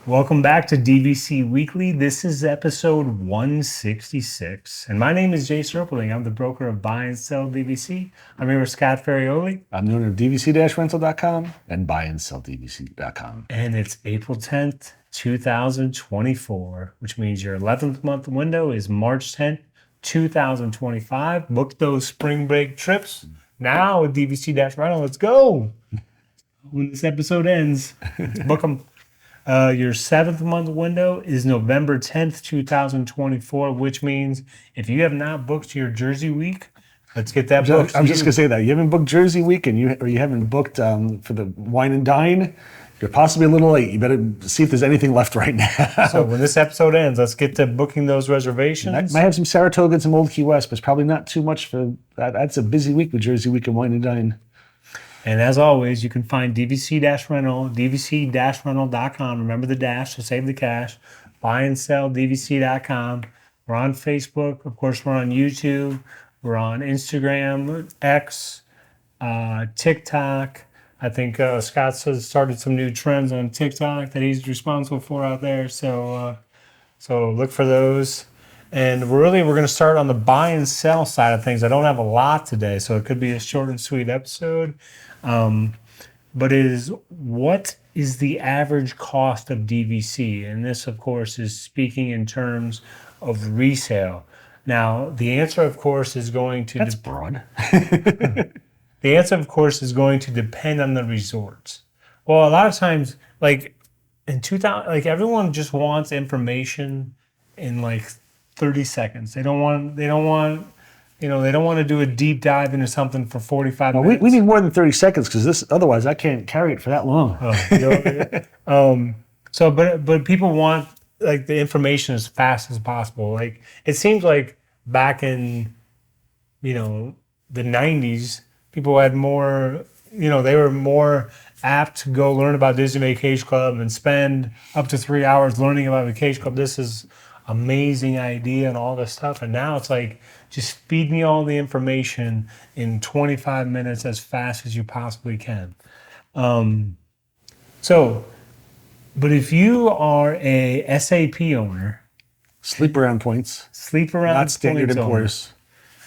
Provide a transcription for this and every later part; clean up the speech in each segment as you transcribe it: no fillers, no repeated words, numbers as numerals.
Welcome back to DVC Weekly. This is episode 166. And my name is Jay Serpling. I'm the broker of Buy and Sell DVC. I'm here with Scott Ferrioli. I'm the owner of DVC-Rental.com and BuyandSellDVC.com. And it's April 10th, 2024, which means your 11th month window is March 10th, 2025. Book those spring break trips now with DVC-Rental. Let's go. When this episode ends, book them. Your 7th month window is November 10th, 2024, which means if you have not booked your Jersey week, let's get that booked. I'm just going to say that. You haven't booked Jersey week and you haven't booked for the wine and dine, you're possibly a little late. You better see if there's anything left right now. So when this episode ends, let's get to booking those reservations. I might have some Saratoga and some Old Key West, but it's probably not too much for that. That's a busy week with Jersey week and wine and dine. And as always, you can find DVC-Rental, DVCRENTAL.com. Remember the dash to save the cash. Buy and sell DVC.com. We're on Facebook. Of course, we're on YouTube. We're on Instagram, X, TikTok. I think Scott started some new trends on TikTok that he's responsible for out there. So look for those. And we're going to start on the buy and sell side of things. I don't have a lot today, so it could be a short and sweet episode. But what is the average cost of DVC? And this, of course, is speaking in terms of resale. Now, the answer, of course, is going to... That's broad. The answer, of course, is going to depend on the resorts. Well, a lot of times, like in 2000, like everyone just wants information in like 30 seconds. They don't want to do a deep dive into something for 45 minutes. We need more than 30 seconds because otherwise I can't carry it for that long. But people want like the information as fast as possible. Like it seems like back in, the 90s, people had more, they were more apt to go learn about Disney Vacation Club and spend up to 3 hours learning about Vacation Club. This is amazing idea and all this stuff. And now it's like, just feed me all the information in 25 minutes as fast as you possibly can. But if you are a SAP owner, sleep around points, not standard and poor's,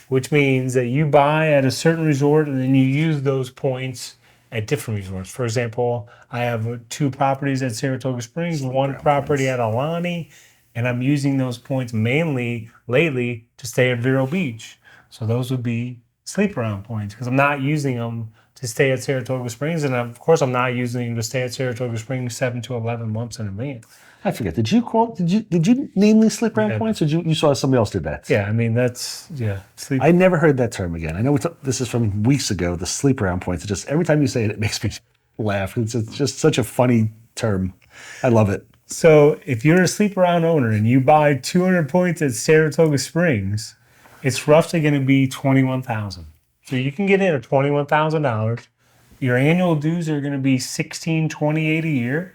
which means that you buy at a certain resort and then you use those points at different resorts. For example, I have 2 properties at Saratoga Springs, one property at Alani, and I'm using those points mainly lately to stay at Vero Beach. So those would be sleep around points because I'm not using them to stay at Saratoga Springs. And of course, I'm not using them to stay at Saratoga Springs 7 to 11 months in advance. I forget. Did you name these sleep around points or you saw somebody else did that? Yeah, I mean, sleep. I never heard that term again. I know this is from weeks ago, the sleep around points. It just, every time you say it, it makes me laugh. It's just such a funny term. I love it. So if you're a sleep around owner and you buy 200 points at Saratoga Springs, it's roughly going to be $21,000. So you can get in at $21,000. Your annual dues are going to be $1,628 a year.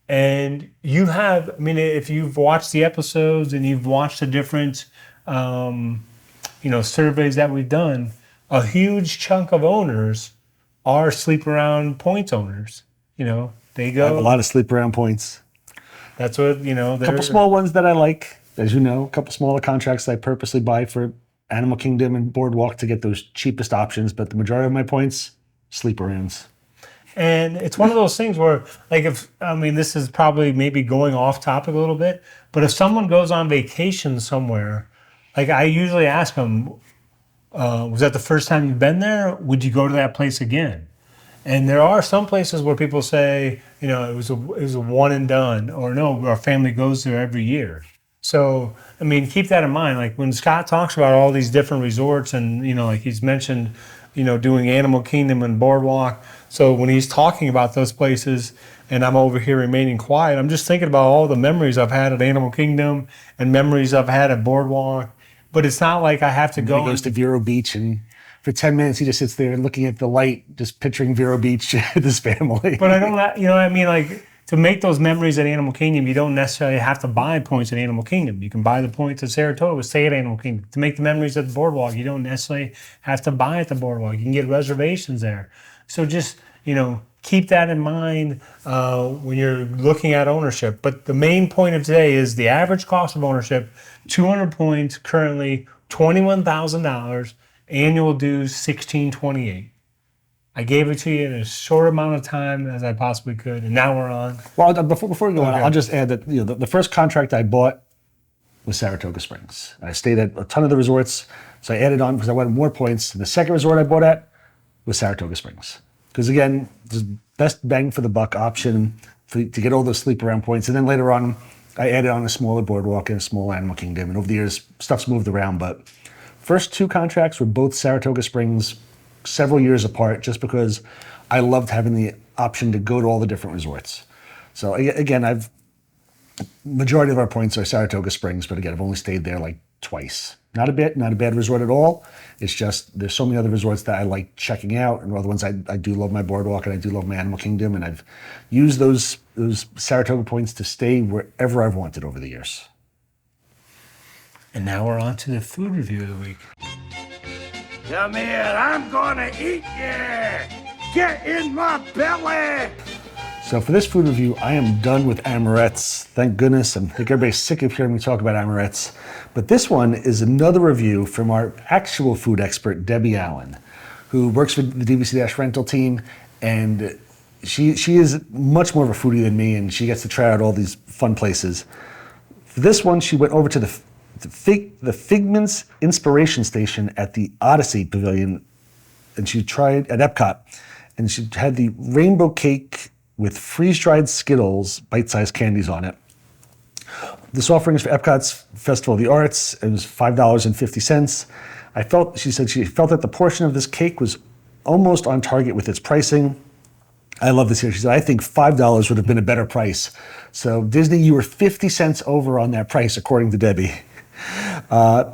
And you have, if you've watched the episodes and you've watched the different, surveys that we've done, a huge chunk of owners are sleep around points owners. They go. I have a lot of sleep around points. That's what, a couple small ones that I like, as you know, a couple smaller contracts that I purposely buy for Animal Kingdom and Boardwalk to get those cheapest options. But the majority of my points, sleep arounds. And it's one of those things where, like, this is probably maybe going off topic a little bit, but if someone goes on vacation somewhere, like I usually ask them, was that the first time you've been there? Would you go to that place again? And there are some places where people say, it was a one and done, or no, our family goes there every year. So, keep that in mind. Like when Scott talks about all these different resorts and, like he's mentioned, doing Animal Kingdom and Boardwalk. So when he's talking about those places and I'm over here remaining quiet, I'm just thinking about all the memories I've had at Animal Kingdom and memories I've had at Boardwalk. But it's not like I have to go. He goes to Vero Beach and for 10 minutes, he just sits there looking at the light, just picturing Vero Beach with his family. But I don't, like to make those memories at Animal Kingdom, you don't necessarily have to buy points at Animal Kingdom. You can buy the points at Saratoga, stay at Animal Kingdom. To make the memories at the Boardwalk, you don't necessarily have to buy at the Boardwalk. You can get reservations there. So just, keep that in mind when you're looking at ownership. But the main point of today is the average cost of ownership, 200 points, currently $21,000, annual dues $1,628. I gave it to you in as short amount of time as I possibly could, and now we're on. Well, before we go on, Okay. I'll just add that the first contract I bought was Saratoga Springs. I stayed at a ton of the resorts, so I added on because I wanted more points. And the second resort I bought at was Saratoga Springs. Because again, the best bang for the buck option to get all those sleep around points. And then later on, I added on a smaller boardwalk and a small Animal Kingdom. And over the years, stuff's moved around. But first two contracts were both Saratoga Springs, several years apart, just because I loved having the option to go to all the different resorts. So again, majority of our points are Saratoga Springs, but again, I've only stayed there like twice. Not a bad resort at all. It's just there's so many other resorts that I like checking out, and other ones I do love my boardwalk and I do love my Animal Kingdom, and I've used those Saratoga points to stay wherever I've wanted over the years. And now we're on to the food review of the week. Come here, I'm gonna eat you! Get in my belly! So for this food review, I am done with amarettes. Thank goodness. I think everybody's sick of hearing me talk about amarettes. But this one is another review from our actual food expert, Debbie Allen, who works for the DVC-Rental team. And she is much more of a foodie than me, and she gets to try out all these fun places. For this one, she went over to the Figments Inspiration Station at the Odyssey Pavilion, and she tried at Epcot, and she had the rainbow cake with freeze-dried Skittles, bite-sized candies on it. This offering is for Epcot's Festival of the Arts. It was $5.50. She said she felt that the portion of this cake was almost on target with its pricing. I love this here. She said, I think $5 would have been a better price. So Disney, you were 50 cents over on that price, according to Debbie.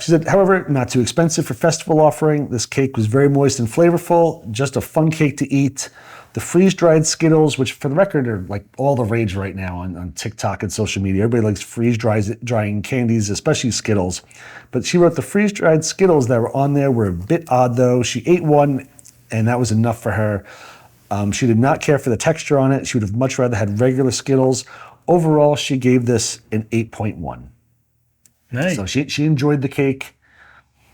She said, however, not too expensive for festival offering. This cake was very moist and flavorful, just a fun cake to eat. The freeze-dried Skittles, which for the record are like all the rage right now on TikTok and social media. Everybody likes freeze-drying candies, especially Skittles. But she wrote the freeze-dried Skittles that were on there were a bit odd though. She ate one and that was enough for her. She did not care for the texture on it. She would have much rather had regular Skittles. Overall, she gave this an 8.1. Nice. So she enjoyed the cake.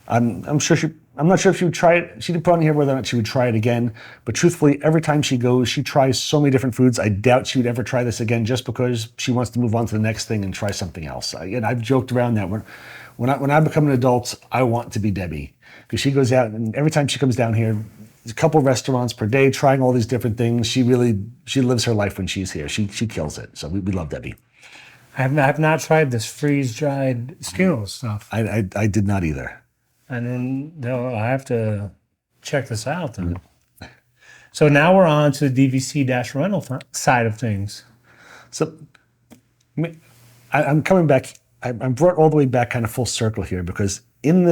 I'm not sure if she would try it. She didn't put on here whether or not she would try it again. But truthfully, every time she goes, she tries so many different foods. I doubt she would ever try this again just because she wants to move on to the next thing and try something else. And I've joked around that when I become an adult, I want to be Debbie, because she goes out and every time she comes down here, there's a couple restaurants per day, trying all these different things. She lives her life when she's here. She kills it. So we love Debbie. I have not tried this freeze-dried Skittles stuff. I did not either. And then I have to check this out then. So now we're on to the DVC-Rental side of things. So I'm coming back. I'm brought all the way back kind of full circle here, because in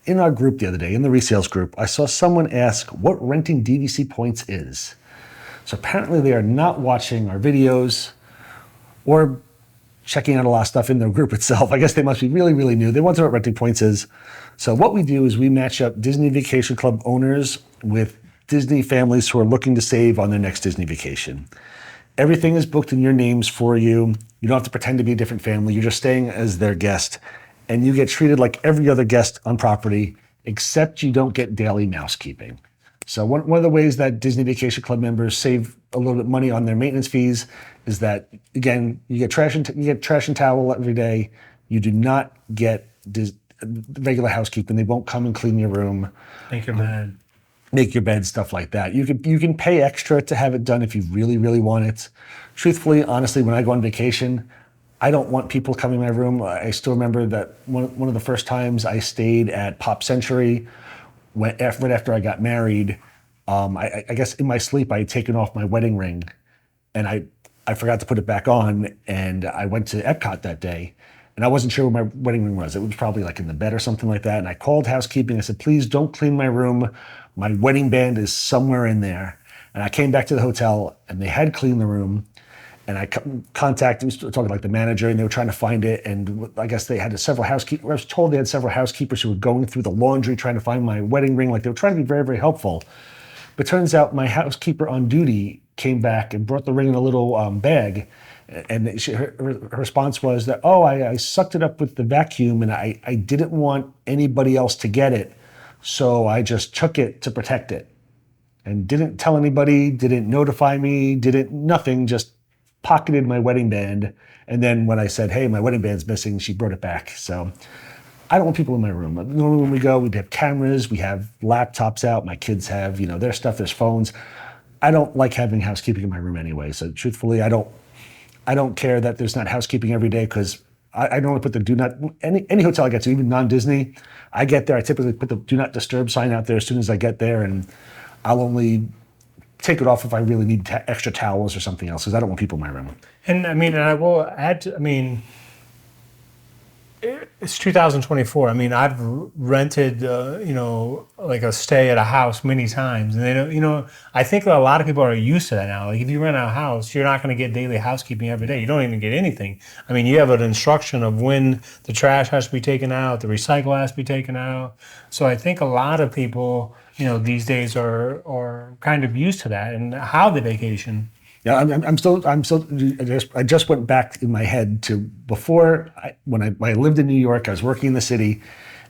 our group the other day, in the resales group, I saw someone ask what renting DVC points is. So apparently they are not watching our videos or checking out a lot of stuff in their group itself. I guess they must be really, really new. They want to know what renting points is. So what we do is we match up Disney Vacation Club owners with Disney families who are looking to save on their next Disney vacation. Everything is booked in your names for you. You don't have to pretend to be a different family. You're just staying as their guest. And you get treated like every other guest on property, except you don't get daily mousekeeping. So one of the ways that Disney Vacation Club members save a little bit of money on their maintenance fees is that, again, you get trash and towel every day. You do not get regular housekeeping. They won't come and clean your room, make your bed, stuff like that. You can pay extra to have it done if you really, really want it. Truthfully, honestly, when I go on vacation, I don't want people coming in my room. I still remember that one of the first times I stayed at Pop Century, right after I got married. I guess in my sleep I had taken off my wedding ring, and I forgot to put it back on, and I went to Epcot that day, and I wasn't sure where my wedding ring was. It was probably like in the bed or something like that, and I called housekeeping. I said, please don't clean my room. My wedding band is somewhere in there. And I came back to the hotel, and they had cleaned the room, and I contacted, we were talking like the manager, and they were trying to find it, and I guess they had several housekeepers. I was told they had several housekeepers who were going through the laundry trying to find my wedding ring. Like, they were trying to be very, very helpful. But turns out my housekeeper on duty came back and brought the ring in a little bag. And her response was that, oh, I sucked it up with the vacuum and I didn't want anybody else to get it. So I just took it to protect it and didn't tell anybody, didn't notify me, nothing, just pocketed my wedding band. And then when I said, hey, my wedding band's missing, she brought it back. So I don't want people in my room. Normally when we go, we have cameras, we have laptops out. My kids have, their stuff, there's phones. I don't like having housekeeping in my room anyway. So truthfully, I don't care that there's not housekeeping every day because I normally put the do not, any hotel I get to, even non-Disney, I get there, I typically put the do not disturb sign out there as soon as I get there, and I'll only take it off if I really need extra towels or something else because I don't want people in my room. And and I will add to, it's 2024. I've rented, like a stay at a house many times, and they don't, I think a lot of people are used to that now. Like if you rent a house, you're not going to get daily housekeeping every day. You don't even get anything. You have an instruction of when the trash has to be taken out, the recycle has to be taken out. So I think a lot of people, these days are kind of used to that and how they vacation. Yeah, I just went back in my head to before when I lived in New York. I was working in the city,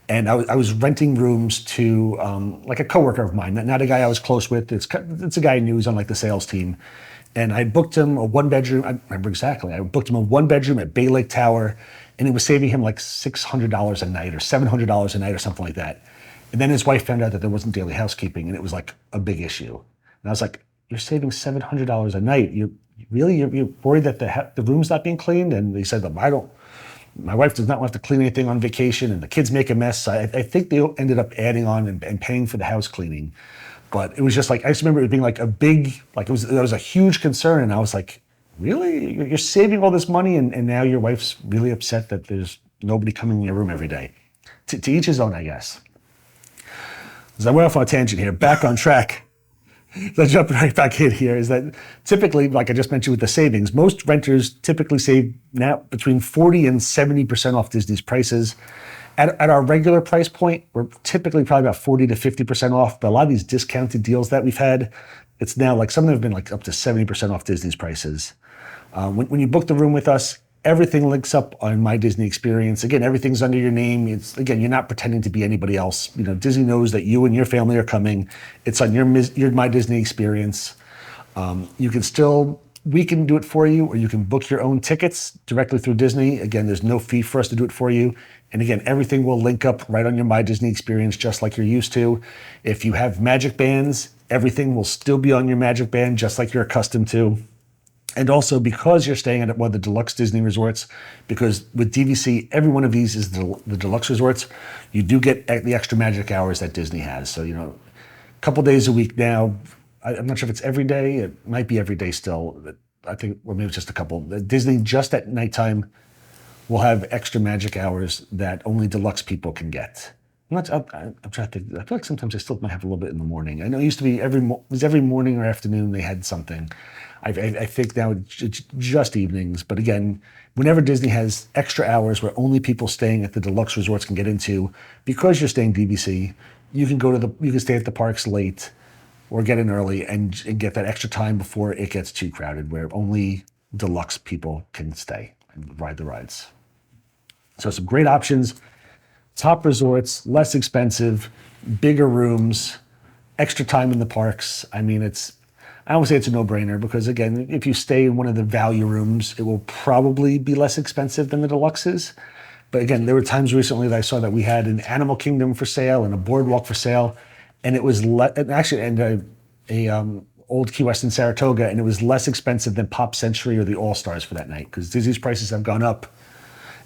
and I was renting rooms to like a coworker of mine, not a guy I was close with. It's a guy I knew who's on like the sales team, and I booked him a 1-bedroom. I remember exactly. I booked him a 1-bedroom at Bay Lake Tower, and it was saving him like $600 a night or $700 a night or something like that. And then his wife found out that there wasn't daily housekeeping, and it was like a big issue. And I was like, you're saving $700 a night. You're worried that the room's not being cleaned? And they said, my wife does not want to clean anything on vacation and the kids make a mess. I think they ended up adding on and paying for the house cleaning. But it was just like, I just remember it being like a big, like it was a huge concern. And I was like, really? You're saving all this money and now your wife's really upset that there's nobody coming in your room every day. To each his own, I guess. So I went off on a tangent here, back on track. So jumping right back in here is that typically, like I just mentioned with the savings, most renters typically save now between 40 and 70% off Disney's prices. At our regular price point, we're typically probably about 40 to 50% off, but a lot of these discounted deals that we've had, it's now like some of them have been like up to 70% off Disney's prices. When you book the room with us, everything links up on My Disney Experience. Again, everything's under your name. You're not pretending to be anybody else. Disney knows that you and your family are coming. It's on your My Disney Experience. We can do it for you, or you can book your own tickets directly through Disney. Again, there's no fee for us to do it for you. And again, everything will link up right on your My Disney Experience, just like you're used to. If you have Magic Bands, everything will still be on your Magic Band, just like you're accustomed to. And also, because you're staying at one of the deluxe Disney resorts, because with DVC, every one of these is the deluxe resorts, you do get the extra magic hours that Disney has. So, a couple days a week now. I'm not sure if it's every day. It might be every day still. But I think, or maybe it's just a couple. Disney, just at nighttime, will have extra magic hours that only deluxe people can get. I'm trying to think. I feel like sometimes I still might have a little bit in the morning. I know it used to be every morning or afternoon they had something. I think now it's just evenings. But again, whenever Disney has extra hours where only people staying at the deluxe resorts can get into, because you're staying DVC, you can stay at the parks late or get in early and get that extra time before it gets too crowded, where only deluxe people can stay and ride the rides. So some great options. Top resorts, less expensive, bigger rooms, extra time in the parks. I would say it's a no-brainer because, again, if you stay in one of the value rooms, it will probably be less expensive than the deluxes. But again, there were times recently that I saw that we had an Animal Kingdom for sale and a Boardwalk for sale, and it was old Key West in Saratoga, and it was less expensive than Pop Century or the All-Stars for that night because Disney's prices have gone up,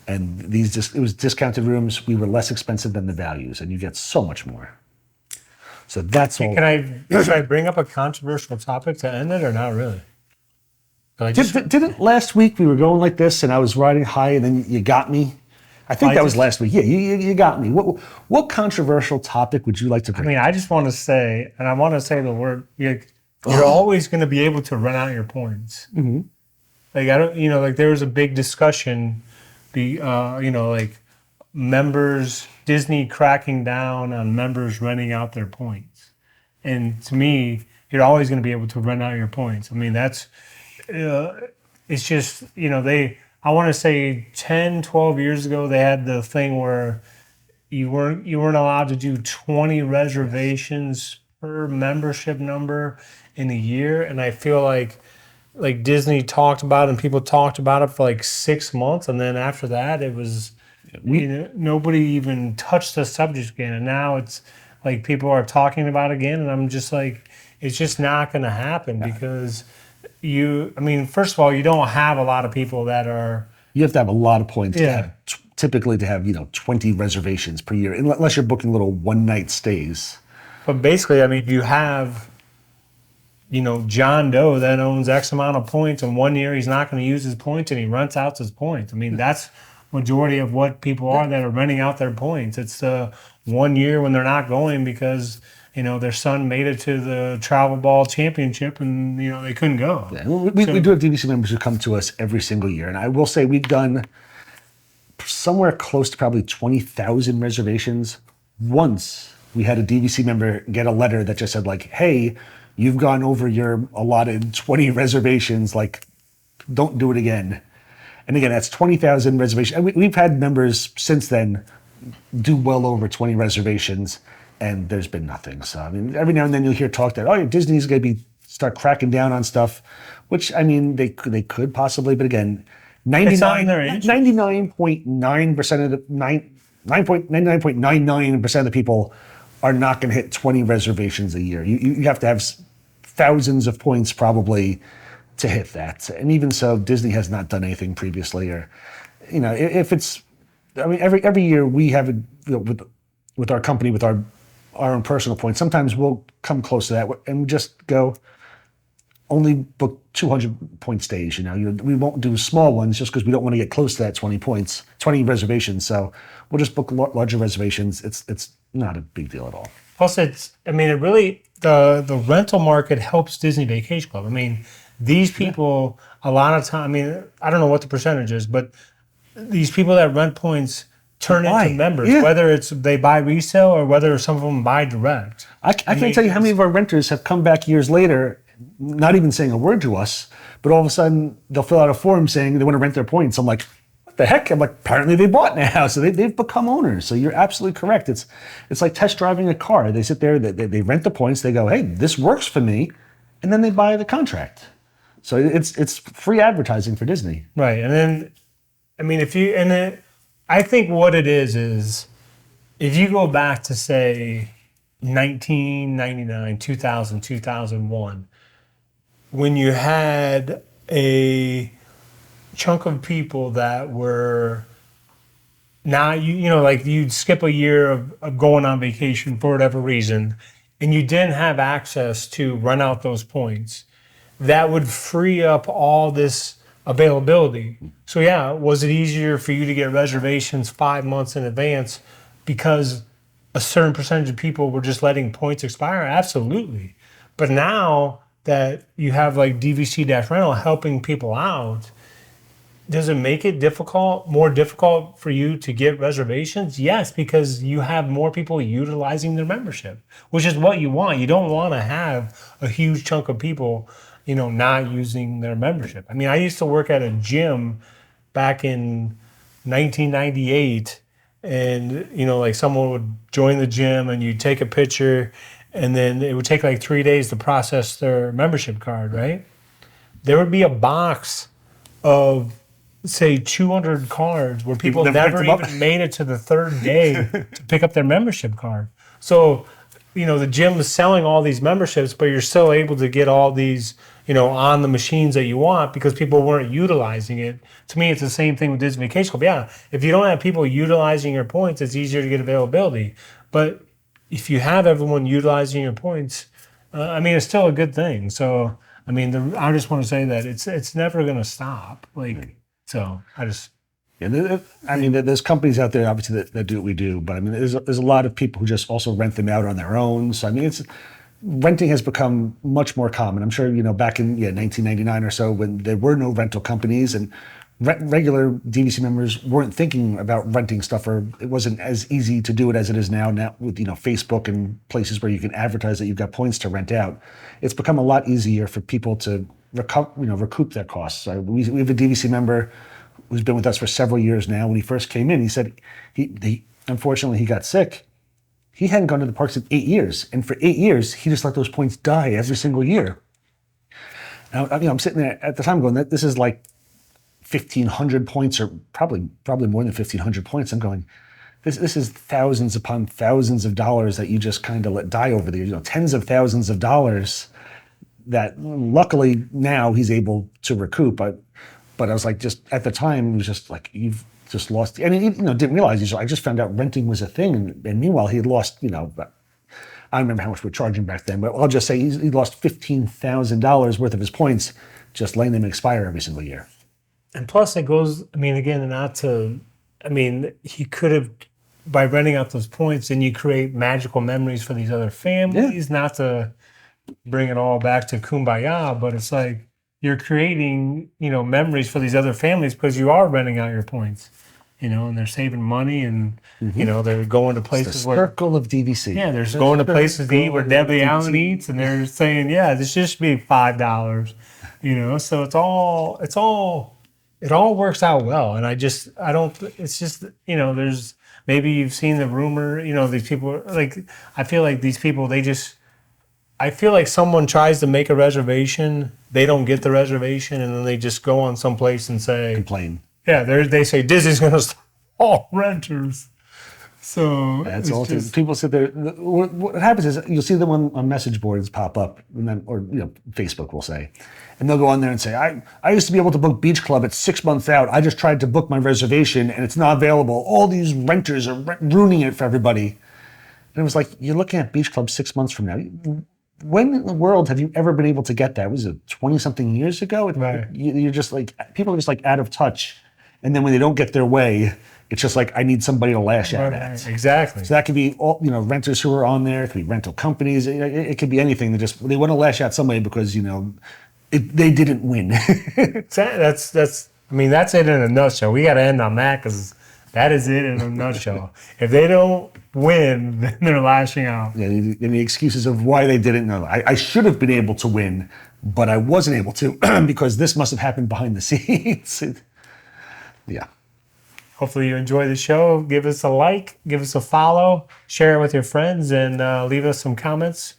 and it was discounted rooms. We were less expensive than the values, and you get so much more. So that's all. Should I bring up a controversial topic to end it or not really? Didn't last week we were going like this and I was riding high and then you got me? I think that was last week. Yeah, you got me. What controversial topic would you like to bring? I just want to say, and I want to say the word, you're always going to be able to run out your points. Mm-hmm. There was a big discussion, members, Disney cracking down on members renting out their points. And to me, you're always going to be able to rent out your points. I mean, that's it's just, I want to say 10, 12 years ago, they had the thing where you weren't allowed to do 20 reservations per membership number in a year. And I feel like Disney talked about it and people talked about it for like 6 months. And then after that, it was, nobody even touched the subject again. And now it's like people are talking about it again. And I'm just like, it's just not going to happen because first of all, you don't have a lot of people that are. You have to have a lot of points typically to have 20 reservations per year, unless you're booking little one-night stays. But basically, you have, John Doe that owns X amount of points, and 1 year he's not going to use his points, and he rents out his points. That's majority of what people are that are renting out their points. It's the 1 year when they're not going because their son made it to the travel ball championship and they couldn't go. Yeah. We do have DVC members who come to us every single year, and I will say we've done somewhere close to probably 20,000 reservations. Once we had a DVC member get a letter that just said like, "Hey, you've gone over your allotted 20 reservations. Like, don't do it again." And again, that's 20,000 reservations. And we've had members since then do well over 20 reservations, and there's been nothing. So every now and then you'll hear talk that Disney's going to start cracking down on stuff, which they could possibly, but again, 99.9% of the 99.99% of the people are not going to hit 20 reservations a year. You have to have thousands of points probably to hit that. And even so, Disney has not done anything previously, or if it's, every year we have it with our company, with our own personal points. Sometimes we'll come close to that and just go only book 200 point stays. We won't do small ones just because we don't want to get close to that 20 reservations. So we'll just book larger reservations. It's not a big deal at all. Plus, it really, the rental market helps Disney Vacation Club. These people, a lot of time, I don't know what the percentage is, but these people that rent points turn into members, whether it's they buy resale or whether some of them buy direct. I can't tell you how many of our renters have come back years later, not even saying a word to us, but all of a sudden they'll fill out a form saying they want to rent their points. I'm like, what the heck? I'm like, apparently they bought now, so they've become owners. So you're absolutely correct. It's like test driving a car. They sit there, they rent the points, they go, hey, this works for me, and then they buy the contract. So it's free advertising for Disney. Right. And then, I think what it is if you go back to say 1999, 2000, 2001, when you had a chunk of people that were not, you'd skip a year of going on vacation for whatever reason, and you didn't have access to rent out those points, that would free up all this availability. So was it easier for you to get reservations 5 months in advance because a certain percentage of people were just letting points expire? Absolutely. But now that you have like DVC-Rental helping people out, does it make it more difficult for you to get reservations? Yes, because you have more people utilizing their membership, which is what you want. You don't want to have a huge chunk of people not using their membership. I used to work at a gym back in 1998, and someone would join the gym and you'd take a picture, and then it would take like 3 days to process their membership card, right? There would be a box of, say, 200 cards where people never even made it to the third day to pick up their membership card. So, the gym is selling all these memberships, but you're still able to get all these, on the machines that you want because people weren't utilizing it. To me, it's the same thing with Disney Vacation Club. Yeah, if you don't have people utilizing your points, it's easier to get availability. But if you have everyone utilizing your points, it's still a good thing. So, I just want to say that it's never going to stop. There's companies out there obviously that do what we do, but there's a lot of people who just also rent them out on their own. So renting has become much more common. I'm sure back in 1999 or so when there were no rental companies and regular DVC members weren't thinking about renting stuff, or it wasn't as easy to do it as it is now. Now with Facebook and places where you can advertise that you've got points to rent out, it's become a lot easier for people to recoup their costs. We have a DVC member who's been with us for several years now. When he first came in, he said he unfortunately he got sick. He hadn't gone to the parks in 8 years, and for 8 years he just let those points die every single year. Now, I'm sitting there at the time going, "This is like 1,500 points, or probably more than 1,500 points." I'm going, this is thousands upon thousands of dollars that you just kind of let die over the years. Tens of thousands of dollars that luckily now he's able to recoup. But I was like, just at the time, it was just like, you've just lost. And he didn't realize. I just found out renting was a thing, and meanwhile he had lost. I don't remember how much we're charging back then, but I'll just say he lost $15,000 worth of his points just letting them expire every single year. And plus, it goes. He could have, by renting out those points, and you create magical memories for these other families. Yeah. Not to bring it all back to Kumbaya, but it's like you're creating, memories for these other families because you are renting out your points, and they're saving money, and they're going to places where circle of DVC. Yeah, they're going to places to eat where Debbie Allen eats, and they're saying, yeah, this should be $5. So it all works out well. And it's just, there's, maybe you've seen the rumor, these people, like, I feel like these people, I feel like someone tries to make a reservation, they don't get the reservation, and then they just go on someplace and say, complain. Yeah, they say Disney's going to stop all renters. So that's all. People sit there. What happens is you'll see them on message boards pop up, and then, or Facebook will say, and they'll go on there and say, I used to be able to book Beach Club at 6 months out. I just tried to book my reservation and it's not available. All these renters are ruining it for everybody. And it was like, you're looking at Beach Club 6 months from now. When in the world have you ever been able to get that? Was it 20-something years ago? Right. You're just like, people are just like out of touch. And then when they don't get their way, it's just like, I need somebody to lash out at. Exactly. So that could be all, renters who are on there. It could be rental companies. It could be anything. They want to lash out somebody because, they didn't win. That's it in a nutshell. We got to end on that because that is it in a nutshell. If they don't win, then they're lashing out. Yeah, and the excuses of why they didn't know. I should have been able to win, but I wasn't able to because this must have happened behind the scenes. Yeah. Hopefully you enjoy the show. Give us a like, give us a follow, share it with your friends, and leave us some comments.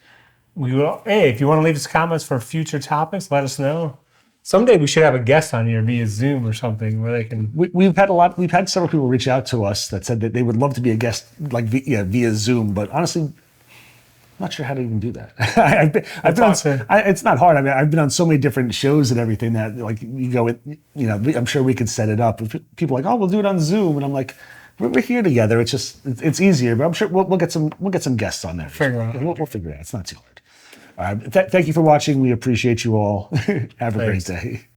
If you want to leave us comments for future topics, let us know. Someday we should have a guest on here via Zoom or something where they can. We've had several people reach out to us that said that they would love to be a guest via Zoom, but honestly, I'm not sure how to even do that. It's not hard. I've been on so many different shows and everything that like you go with, I'm sure we could set it up. People are like, oh, we'll do it on Zoom, and I'm like, we're here together. It's just it's easier, but I'm sure we'll get some guests on there. We'll figure it out. It's not too hard. Thank you for watching. We appreciate you all. Have a great day.